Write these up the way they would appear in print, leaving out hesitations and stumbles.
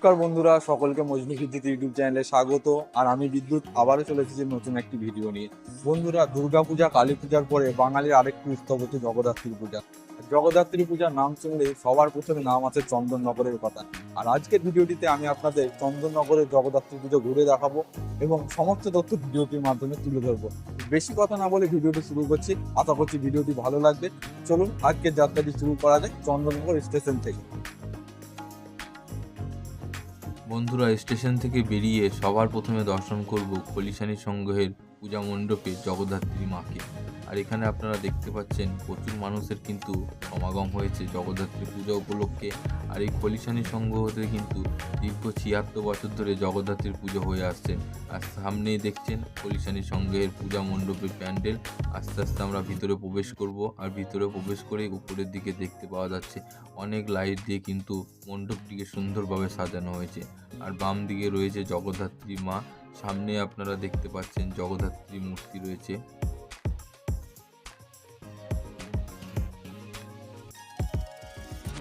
নমস্কার বন্ধুরা, সকলকে মজনু বিদ্যুৎ ইউটিউব চ্যানেলে স্বাগত। আর আমি বিদ্যুৎ আবারও চলে এসেছি নতুন একটি ভিডিও নিয়ে। বন্ধুরা, দুর্গাপূজা কালী পূজার পরে বাঙালির আরেকটি উৎসব হচ্ছে জগদ্ধাত্রী পূজা। জগদ্ধাত্রী পূজার নাম শুনলে সবার প্রথমে নাম আছে চন্দননগরের কথা। আর আজকের ভিডিওটিতে আমি আপনাদের চন্দননগরের জগদ্ধাত্রী পুজো ঘুরে দেখাবো এবং সমস্ত তথ্য ভিডিওটির মাধ্যমে তুলে ধরবো। বেশি কথা না বলে ভিডিওটি শুরু করছি। আশা করছি ভিডিওটি ভালো লাগবে। চলুন আজকের যাত্রাটি শুরু করা যায় চন্দননগর স্টেশন থেকে। বন্ধুরা, স্টেশন থেকে বেরিয়ে সবার প্রথমে দর্শন করব খলিশানী সংঘের পূজা মণ্ডপে জগদ্ধাত্রী মাকে। আর এখানে আপনারা দেখতে পাচ্ছেন প্রচুর মানুষের কিন্তু সমাগম হয়েছে জগদ্ধাত্রী পূজা উপলক্ষে। আর এই খলিশানী সংঘ হতে কিন্তু দীর্ঘ ৭৬ বছর ধরে জগদ্ধাত্রীর পুজো হয়ে আসছে। আর সামনেই দেখছেন খলিশানী সংঘের পূজা মণ্ডপের প্যান্ডেল। আস্তে আস্তে আমরা ভিতরে প্রবেশ করব। আর ভিতরে প্রবেশ করে উপরের দিকে দেখতে পাওয়া যাচ্ছে অনেক লাইট দিয়ে কিন্তু মণ্ডপটিকে সুন্দরভাবে সাজানো হয়েছে। আর বাম দিকে রয়েছে জগদ্ধাত্রী মা। সামনে আপনারা দেখতে পাচ্ছেন জগদ্ধাত্রী মূর্তি রয়েছে।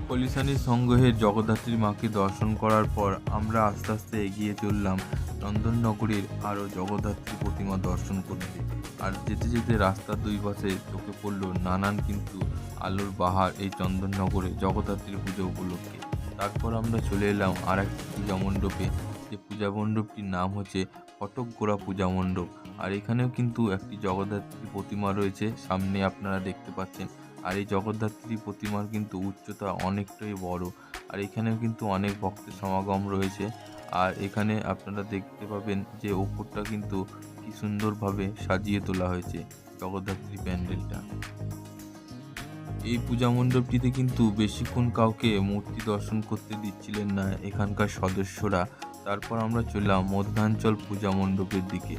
খলিশানী সংঘের জগদ্ধাত্রী মাকে দর্শন করার পর আমরা আস্তে আস্তে এগিয়ে চললাম চন্দননগরের আরও জগদ্ধাত্রী প্রতিমা দর্শন করতে। আর যেতে যেতে রাস্তার দুই পাশে চোখে পড়ল নানান কিন্তু আলোর বাহার এই চন্দননগরে জগদ্ধাত্রীর পুজো উপলক্ষে। তারপর আমরা চলে এলাম আর একটি পূজা মণ্ডপে। যে পূজা মণ্ডপটির নাম হচ্ছে ফটকগোড়া পূজা মণ্ডপ। আর এখানেও কিন্তু একটি জগদ্ধাত্রী প্রতিমা রয়েছে, সামনে আপনারা দেখতে পাচ্ছেন। আর এই জগদ্ধাত্রী প্রতিমার কিন্তু উচ্চতা অনেকটাই বড়। আর এখানেও কিন্তু অনেক ভক্তের সমাগম রয়েছে। আর এখানে আপনারা দেখতে পাবেন যে ওপরটা কিন্তু কি সুন্দরভাবে সাজিয়ে তোলা হয়েছে জগদ্ধাত্রী প্যান্ডেলটা। এই পূজা মণ্ডপটিতে কিন্তু বেশিক্ষণ কাউকে মূর্তি দর্শন করতে দিচ্ছিলেন না এখানকার সদস্যরা। তারপর আমরা চললাম মধ্যাঞ্চল পূজা মণ্ডপের দিকে।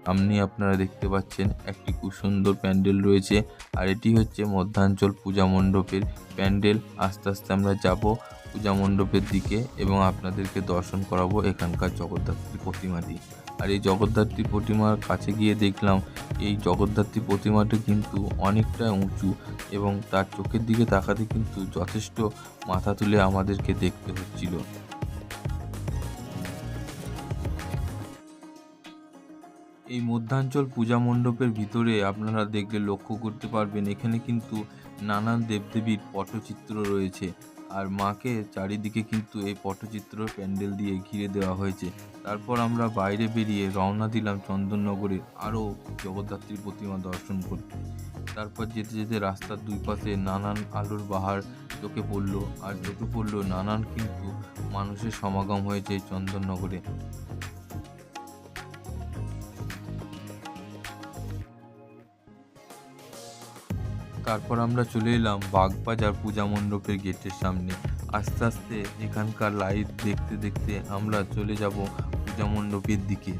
সামনে আপনারা দেখতে পাচ্ছেন একটি খুব সুন্দর প্যান্ডেল রয়েছে। আর এটি হচ্ছে মধ্যাঞ্চল পূজা মণ্ডপের প্যান্ডেল। আস্তে আস্তে আমরা যাব পূজা মণ্ডপের দিকে এবং আপনাদেরকে দর্শন করাবো এখানকার জগদ্ধাত্রী প্রতিমাটি। আর এই জগদ্ধাত্রী প্রতিমার কাছে গিয়ে দেখলাম এই জগদ্ধাত্রী প্রতিমাটি কিন্তু অনেকটা উঁচু এবং তার চোখের দিকে তাকাতে কিন্তু যথেষ্ট মাথা তুলে আমাদেরকে দেখতে হচ্ছিল। এই মধ্যাঞ্চল পূজা মণ্ডপের ভিতরে আপনারা দেখলে লক্ষ্য করতে পারবেন এখানে কিন্তু নানান দেবদেবীর পটচিত্র রয়েছে। আর মাকে চারিদিকে কিন্তু এই পটচিত্র প্যান্ডেল দিয়ে ঘিরে দেওয়া হয়েছে। তারপর আমরা বাইরে বেরিয়ে রওনা দিলাম চন্দননগরের আরও জগদ্ধাত্রী প্রতিমা দর্শন করতে। তারপর যেতে যেতে রাস্তার দুই পাশে নানান আলোর বাহার চোখে পড়লো। আর চোখে পড়লো নানান কিন্তু মানুষের সমাগম হয়েছে এই চন্দননগরে। তারপর আমরা চলে এলাম বাগবাজার পূজা মণ্ডপের গেটের সামনে। আস্তে আস্তে এখানকার লাইট দেখতে দেখতে আমরা চলে যাব পূজা মণ্ডপের দিকে।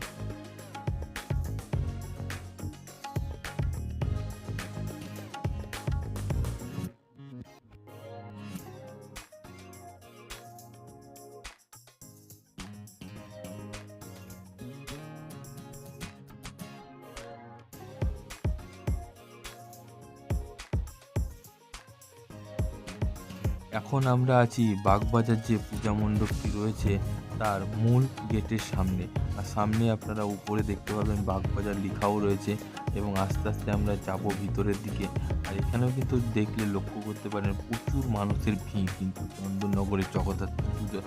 এখন আমরা আছি বাগবাজার যে পূজা মণ্ডপটি রয়েছে তার মূল গেটের সামনে। আর সামনে আপনারা উপরে দেখতে পাবেন বাগবাজার লেখাও রয়েছে এবং আস্তে আস্তে আমরা যাব ভিতরের দিকে। আর এখানেও কিন্তু দেখলে লক্ষ্য করতে পারেন প্রচুর মানুষের ভিড় কিন্তু চন্দননগরের জগদ্ধাত্রী পুজো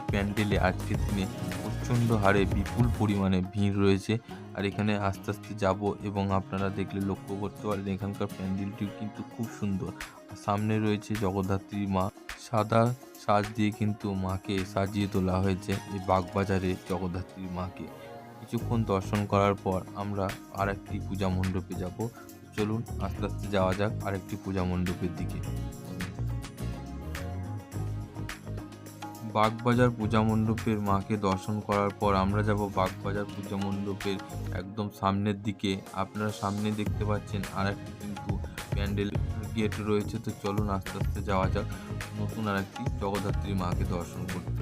প্যান্ডেলে আজকের দিনে প্রচণ্ড হারে বিপুল পরিমাণে ভিড় রয়েছে। আর এখানে আস্তে আস্তে যাব এবং আপনারা দেখলে লক্ষ্য করতে পারেন এখানকার প্যান্ডেলটিও কিন্তু খুব সুন্দর। সামনে রয়েছে জগদ্ধাত্রী মা, সাদা সাজ দিয়ে কিন্তু মাকে সাজিয়ে তোলা হয়েছে এই বাগবাজারে জগদ্ধাত্রী মাকে। কিছুক্ষণ দর্শন করার পর আমরা আরেকটি পূজা মণ্ডপে যাব। চলুন আস্তে আস্তে যাওয়া যাক আরেকটি পূজা মণ্ডপের দিকে। বাগবাজার পূজা মণ্ডপের মাকে দর্শন করার পর আমরা যাব বাগবাজার পূজা মণ্ডপের একদম সামনের দিকে। আপনারা সামনে দেখতে পাচ্ছেন আর একটি কিন্তু প্যান্ডেল গেট রয়েছে। তো চলুন আস্তে আস্তে যাওয়া যাক নতুন আর একটি জগদ্ধাত্রী মাকে দর্শন করতে।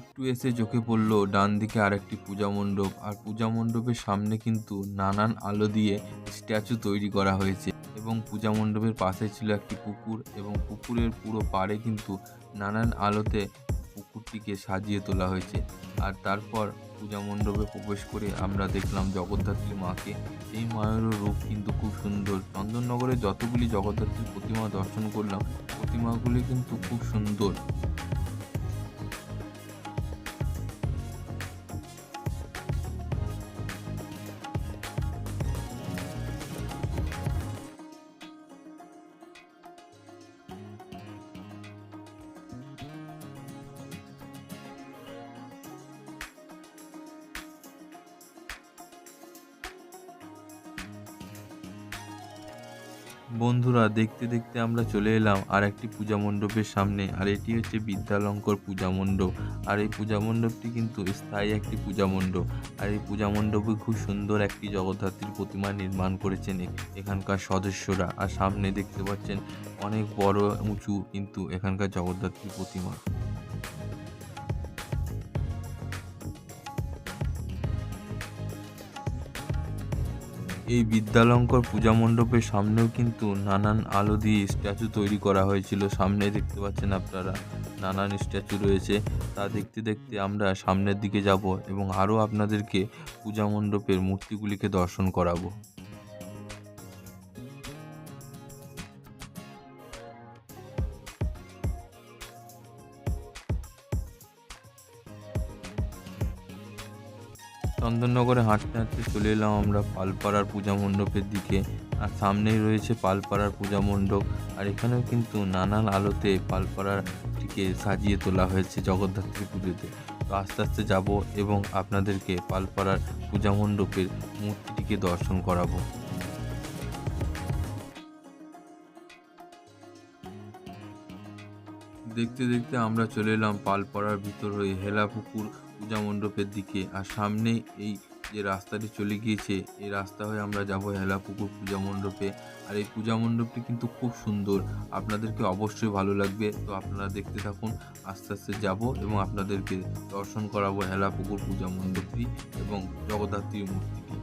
একটু এসে চোখে পড়লো ডান দিকে আরেকটি পূজা মণ্ডপ, আর পূজা মণ্ডপের সামনে কিন্তু নানান আলো দিয়ে স্ট্যাচু তৈরি করা হয়েছে এবং পূজা মণ্ডপের পাশে ছিল একটি পুকুর এবং পুকুরের পুরো পাড়ে কিন্তু নানান আলোতে পুকুরটিকে সাজিয়ে তোলা হয়েছে। আর তারপর পূজা মণ্ডপে প্রবেশ করে আমরা দেখলাম জগদ্ধাত্রী মাকে। এই মায়েরও রূপ কিন্তু খুব সুন্দর। চন্দননগরে যতগুলি জগদ্ধাত্রীর প্রতিমা দর্শন করলাম, প্রতিমাগুলি কিন্তু খুব সুন্দর। বন্ধুরা, দেখতে দেখতে আমরা চলে এলাম আর একটি পূজা মণ্ডপের সামনে, আর এটি হচ্ছে বিদ্যালঙ্কর পূজা মণ্ডপ। আর এই পূজা মণ্ডপটি কিন্তু স্থায়ী একটি পূজা মণ্ডপ। আর এই পূজা মণ্ডপে খুব সুন্দর একটি জগদ্ধাত্রীর প্রতিমা নির্মাণ করেছেন এখানকার সদস্যরা। আর সামনে দেখতে পাচ্ছেন অনেক বড় উঁচু কিন্তু এখানকার জগদ্ধাত্রীর প্রতিমা। এই বিদ্যালঙ্কর পূজা মণ্ডপের সামনেও কিন্তু নানান আলো দিয়ে স্ট্যাচু তৈরি করা হয়েছিল। সামনে দেখতে পাচ্ছেন আপনারা নানান স্ট্যাচু রয়েছে। তা দেখতে দেখতে আমরা সামনের দিকে যাব এবং আরও আপনাদেরকে পূজা মণ্ডপের মূর্তিগুলিকে দর্শন করাবো। চন্দননগরে হাঁটতে হাঁটতে চলে এলাম আমরা পালপাড়ার পূজা মণ্ডপের দিকে। আর সামনেই রয়েছে পালপাড়ার পূজা মণ্ডপ। আর এখানেও কিন্তু নানান আলোতে পালপাড়াটিকে সাজিয়ে তোলা হয়েছে জগদ্ধাত্রী পুজোতে। তো আস্তে আস্তে যাব এবং আপনাদেরকে পালপাড়ার পূজা মণ্ডপের মূর্তিটিকে দর্শন করাবো। দেখতে দেখতে আমরা চলে এলাম পালপাড়ার ভিতর হয়ে হেলাপুকুর পূজা মণ্ডপের দিকে। আর সামনে এই যে রাস্তাটি চলে গিয়েছে, এই রাস্তা হয়ে আমরা যাব হেলাপুকুর পূজা মণ্ডপে। আর এই পূজা মণ্ডপটি কিন্তু খুব সুন্দর, আপনাদেরকে অবশ্যই ভালো লাগবে। তো আপনারা দেখতে থাকুন, আস্তে আস্তে যাব এবং আপনাদেরকে দর্শন করাবো হেলাপুকুর পূজা মণ্ডপটি এবং জগদ্ধাত্রীর মূর্তিটি।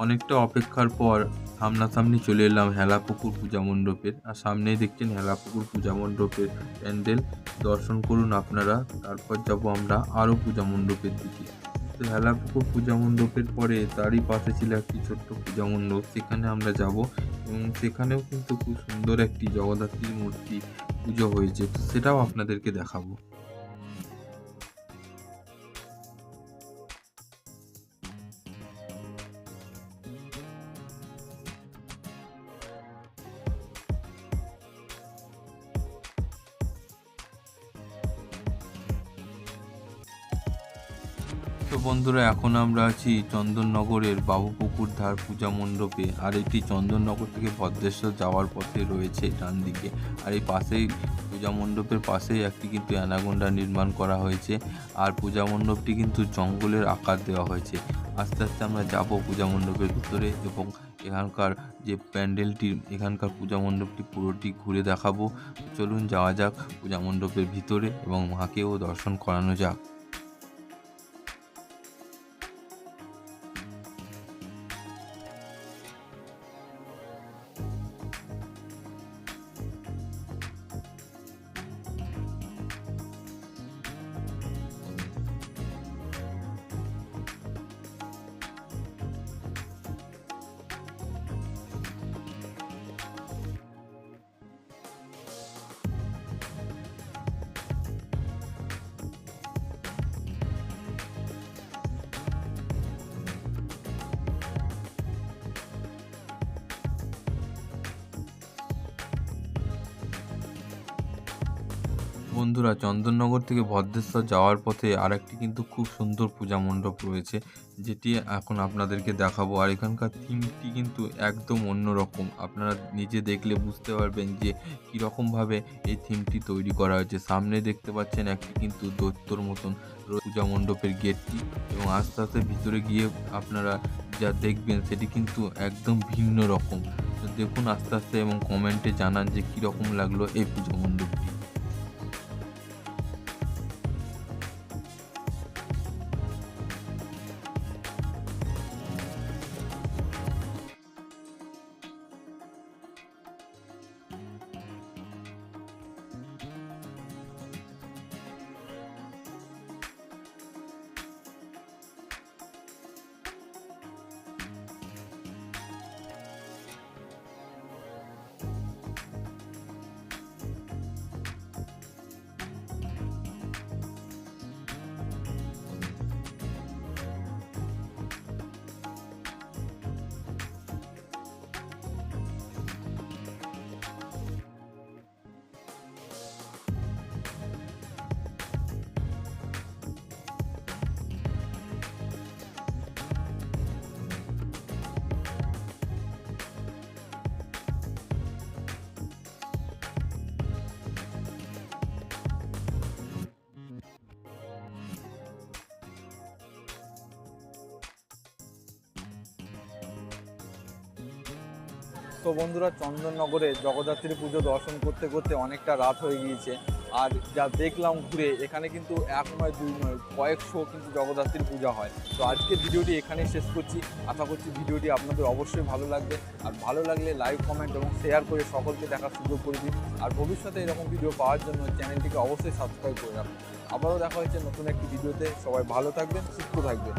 অনেকটা অপেক্ষার পর সামনাসামনি চলে এলাম হেলাপুকুর পূজা মণ্ডপের। আর সামনেই দেখছেন হেলাপুকুর পূজা মণ্ডপের প্যান্ডেল। দর্শন করুন আপনারা। তারপর যাব আমরা আরও পূজা মণ্ডপের দিকে। তো হেলাপুকুর পূজা মণ্ডপের পরে তারই পাশে ছিল একটি ছোট্ট পূজা মণ্ডপ, সেখানে আমরা যাব এবং সেখানেও কিন্তু খুব সুন্দর একটি জগদ্ধাত্রীর মূর্তি পুজো হয়েছে। তো সেটাও আপনাদেরকে দেখাবো। তো বন্ধুরা, এখন আমরা আছি চন্দননগরের বাবুপুকুর ধার পূজা মণ্ডপে। আর এটি চন্দননগর থেকে ভদ্রেশ্বর যাওয়ার পথে রয়েছে ডান দিকে। আর এই পাশেই পূজা মণ্ডপের পাশেই একটি কিন্তু অ্যানাকোন্ডা নির্মাণ করা হয়েছে। আর পূজা মণ্ডপটি কিন্তু জঙ্গলের আকার দেওয়া হয়েছে। আস্তে আস্তে আমরা যাব পূজা মণ্ডপের ভিতরে এবং এখানকার যে প্যান্ডেলটি, এখানকার পূজা মণ্ডপটি পুরোটি ঘুরে দেখাবো। চলুন যাওয়া যাক পূজা মণ্ডপের ভিতরে এবং মাকেও দর্শন করানো যাক। বন্ধুরা, চন্দননগর থেকে ভদ্রেশ্বর যাওয়ার পথে আরেকটি কিন্তু খুব সুন্দর পূজা মণ্ডপ রয়েছে, যেটি এখন আপনাদেরকে দেখাবো। আর এখানকার থিমটি কিন্তু একদম অন্যরকম। আপনারা নিজে দেখলে বুঝতে পারবেন যে কীরকমভাবে এই থিমটি তৈরি করা হয়েছে। সামনে দেখতে পাচ্ছেন একটি কিন্তু দৈত্যর মতন পূজা মণ্ডপের গেটটি, এবং আস্তে আস্তে ভিতরে গিয়ে আপনারা যা দেখবেন সেটি কিন্তু একদম ভিন্ন রকম। তো দেখুন আস্তে আস্তে এবং কমেন্টে জানান যে কীরকম লাগলো এই পূজা মণ্ডপটি। তো বন্ধুরা, চন্দননগরে জগদ্ধাত্রী পুজো দর্শন করতে করতে অনেকটা রাত হয়ে গিয়েছে। আর যা দেখলাম ঘুরে, এখানে কিন্তু এক নয় দুই নয় কয়েকশো কিন্তু জগদ্ধাত্রীর পূজা হয়। তো আজকে ভিডিওটি এখানেই শেষ করছি। আশা করছি ভিডিওটি আপনাদের অবশ্যই ভালো লাগবে। আর ভালো লাগলে লাইক, কমেন্ট এবং শেয়ার করে সকলকে দেখার সুযোগ করে দিন। আর ভবিষ্যতে এরকম ভিডিও পাওয়ার জন্য চ্যানেলটিকে অবশ্যই সাবস্ক্রাইব করে রাখুন। আবারও দেখা হচ্ছে নতুন একটি ভিডিওতে। সবাই ভালো থাকবেন, সুস্থ থাকবেন।